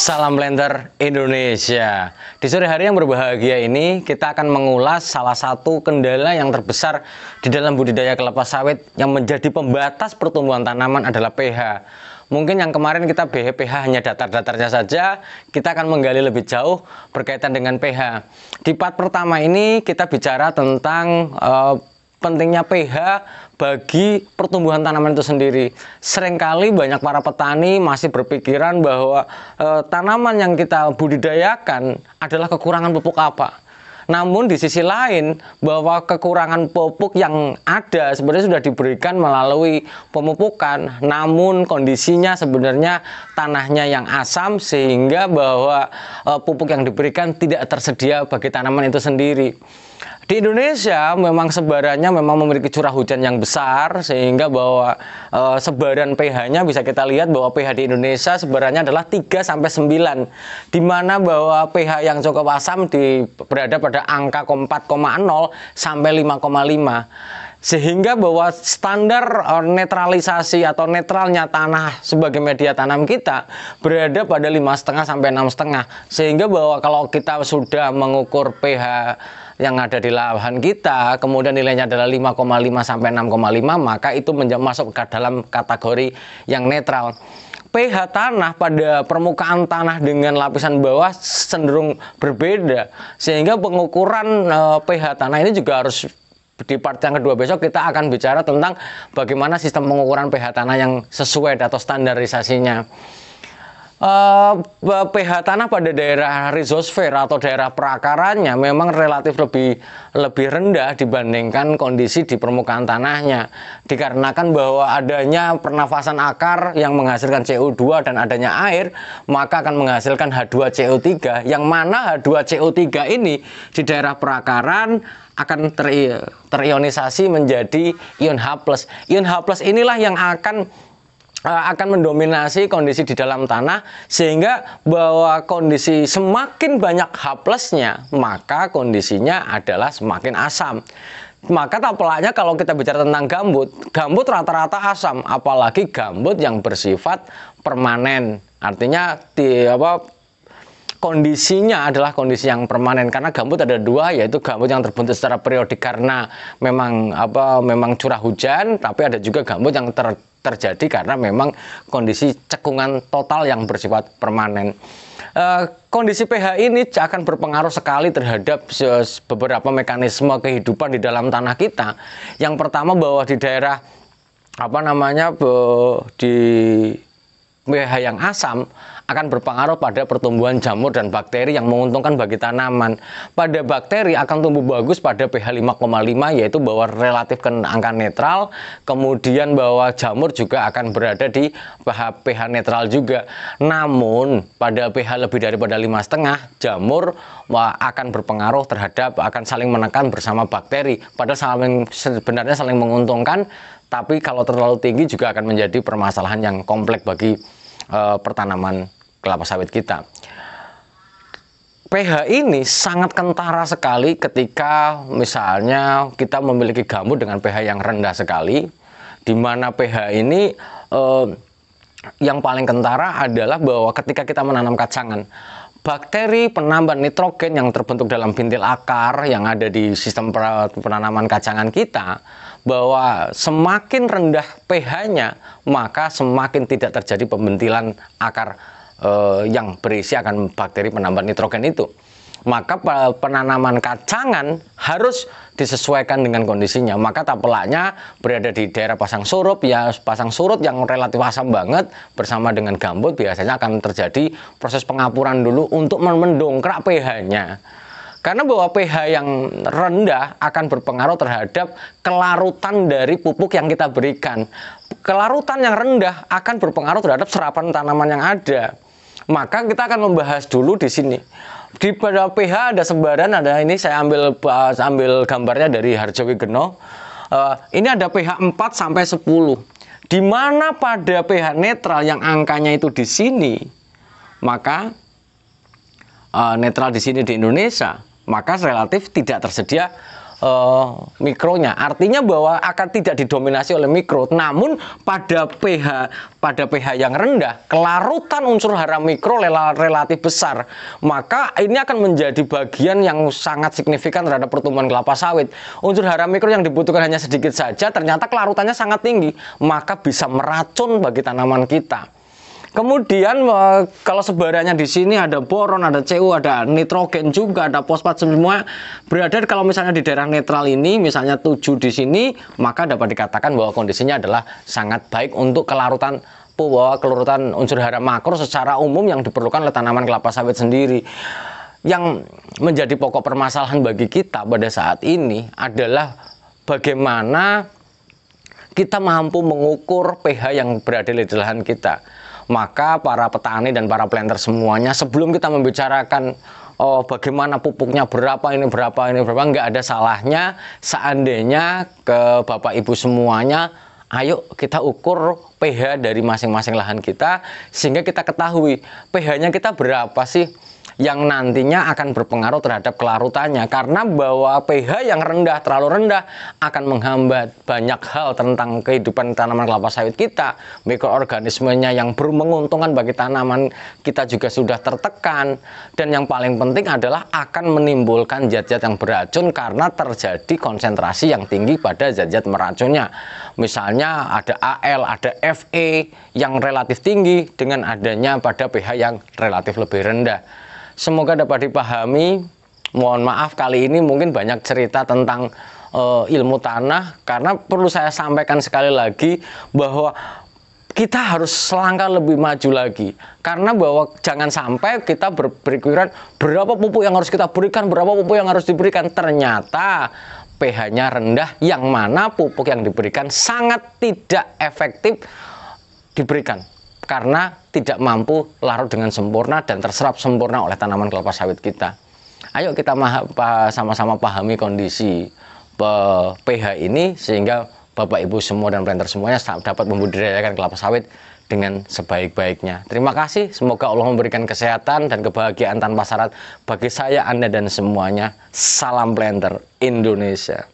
Salam blender Indonesia. Di sore hari yang berbahagia ini kita akan mengulas salah satu kendala yang terbesar di dalam budidaya kelapa sawit yang menjadi pembatas pertumbuhan tanaman adalah pH. Mungkin yang kemarin kita pH hanya datar-datarnya saja, kita akan menggali lebih jauh berkaitan dengan pH. Di part pertama ini kita bicara tentang pentingnya pH bagi pertumbuhan tanaman itu sendiri. Seringkali banyak para petani masih berpikiran bahwa tanaman yang kita budidayakan adalah kekurangan pupuk apa. Namun di sisi lain bahwa kekurangan pupuk yang ada sebenarnya sudah diberikan melalui pemupukan, namun kondisinya sebenarnya tanahnya yang asam sehingga bahwa pupuk yang diberikan tidak tersedia bagi tanaman itu sendiri. Di Indonesia memang sebarannya memang memiliki curah hujan yang besar sehingga bahwa sebaran pH-nya bisa kita lihat bahwa pH di Indonesia sebarannya adalah 3-9, di mana bahwa pH yang cukup asam berada pada angka 4,0 sampai 5,5. Sehingga bahwa standar netralisasi atau netralnya tanah sebagai media tanam kita berada pada 5,5 sampai 6,5. Sehingga bahwa kalau kita sudah mengukur pH yang ada di lahan kita, kemudian nilainya adalah 5,5 sampai 6,5, maka itu masuk ke dalam kategori yang netral. pH tanah pada permukaan tanah dengan lapisan bawah cenderung berbeda, sehingga pengukuran pH tanah ini juga harus di part yang kedua besok kita akan bicara tentang bagaimana sistem pengukuran pH tanah yang sesuai atau standarisasinya. pH tanah pada daerah rhizosfer atau daerah perakarannya memang relatif lebih rendah dibandingkan kondisi di permukaan tanahnya, dikarenakan bahwa adanya pernafasan akar yang menghasilkan CO2 dan adanya air, maka akan menghasilkan H2CO3, yang mana H2CO3 ini di daerah perakaran akan terionisasi menjadi ion H+. Ion H+ inilah yang akan mendominasi kondisi di dalam tanah, sehingga bahwa kondisi semakin banyak H+-nya maka kondisinya adalah semakin asam. Maka tak pelaknya kalau kita bicara tentang gambut rata-rata asam, apalagi gambut yang bersifat permanen, artinya kondisinya adalah kondisi yang permanen, karena gambut ada dua, yaitu gambut yang terbentuk secara periodik karena memang curah hujan, tapi ada juga gambut yang terjadi karena memang kondisi cekungan total yang bersifat permanen. Kondisi pH ini akan berpengaruh sekali terhadap beberapa mekanisme kehidupan di dalam tanah kita. Yang pertama bahwa di daerah di pH yang asam akan berpengaruh pada pertumbuhan jamur dan bakteri yang menguntungkan bagi tanaman. Pada bakteri akan tumbuh bagus pada pH 5,5, yaitu bahwa relatif ke angka netral. Kemudian bahwa jamur juga akan berada di pH netral juga. Namun pada pH lebih daripada 5,5, jamur akan berpengaruh akan saling menekan bersama bakteri. Padahal sebenarnya saling menguntungkan, tapi kalau terlalu tinggi juga akan menjadi permasalahan yang kompleks bagi pertanaman kelapa sawit kita. pH ini sangat kentara sekali ketika misalnya kita memiliki gambut dengan pH yang rendah sekali, di mana pH ini yang paling kentara adalah bahwa ketika kita menanam kacangan, bakteri penambat nitrogen yang terbentuk dalam bintil akar yang ada di sistem penanaman kacangan kita, bahwa semakin rendah pH-nya maka semakin tidak terjadi pembentilan akar yang berisi akan bakteri penambat nitrogen itu. Maka penanaman kacangan harus disesuaikan dengan kondisinya. Maka tak pelaknya berada di daerah pasang surut, pasang surut yang relatif asam banget bersama dengan gambut biasanya akan terjadi proses pengapuran dulu untuk mendongkrak pH-nya. Karena bahwa pH yang rendah akan berpengaruh terhadap kelarutan dari pupuk yang kita berikan. Kelarutan yang rendah akan berpengaruh terhadap serapan tanaman yang ada. Maka kita akan membahas dulu di sini. Di pada pH ada sebaran, ada ini saya ambil gambarnya dari Harjowigeno. Ini ada pH 4 sampai 10. Di mana pada pH netral yang angkanya itu di sini, maka netral di sini di Indonesia, maka relatif tidak tersedia mikronya. Artinya bahwa akan tidak didominasi oleh mikro. Namun pada pH yang rendah, kelarutan unsur hara mikro relatif besar. Maka ini akan menjadi bagian yang sangat signifikan terhadap pertumbuhan kelapa sawit. Unsur hara mikro yang dibutuhkan hanya sedikit saja, ternyata kelarutannya sangat tinggi. Maka bisa meracun bagi tanaman kita. Kemudian kalau sebarannya di sini ada boron, ada Cu, ada nitrogen juga, ada fosfat, semua berada kalau misalnya di daerah netral ini, misalnya 7 di sini, maka dapat dikatakan bahwa kondisinya adalah sangat baik untuk kelarutan unsur hara makro secara umum yang diperlukan oleh tanaman kelapa sawit sendiri. Yang menjadi pokok permasalahan bagi kita pada saat ini adalah bagaimana kita mampu mengukur pH yang berada di lahan kita. Maka para petani dan para planter semuanya, sebelum kita membicarakan bagaimana pupuknya berapa, nggak ada salahnya seandainya ke Bapak Ibu semuanya, ayo kita ukur pH dari masing-masing lahan kita, sehingga kita ketahui pH-nya kita berapa sih, yang nantinya akan berpengaruh terhadap kelarutannya. Karena bahwa pH yang rendah, terlalu rendah, akan menghambat banyak hal tentang kehidupan tanaman kelapa sawit kita. Mikroorganismenya yang menguntungkan bagi tanaman kita juga sudah tertekan. Dan yang paling penting adalah akan menimbulkan zat-zat yang beracun karena terjadi konsentrasi yang tinggi pada zat-zat meracunnya. Misalnya ada Al, ada Fe yang relatif tinggi dengan adanya pada pH yang relatif lebih rendah. Semoga dapat dipahami. Mohon maaf kali ini mungkin banyak cerita tentang ilmu tanah, karena perlu saya sampaikan sekali lagi bahwa kita harus selangkah lebih maju lagi. Karena bahwa jangan sampai kita berpikiran berapa pupuk yang harus kita berikan, berapa pupuk yang harus diberikan. Ternyata pH-nya rendah, yang mana pupuk yang diberikan sangat tidak efektif diberikan. Karena tidak mampu larut dengan sempurna dan terserap sempurna oleh tanaman kelapa sawit kita. Ayo kita sama-sama pahami kondisi pH ini, sehingga Bapak Ibu semua dan planter semuanya dapat membudidayakan kelapa sawit dengan sebaik-baiknya. Terima kasih, semoga Allah memberikan kesehatan dan kebahagiaan tanpa syarat bagi saya, Anda, dan semuanya. Salam planter Indonesia.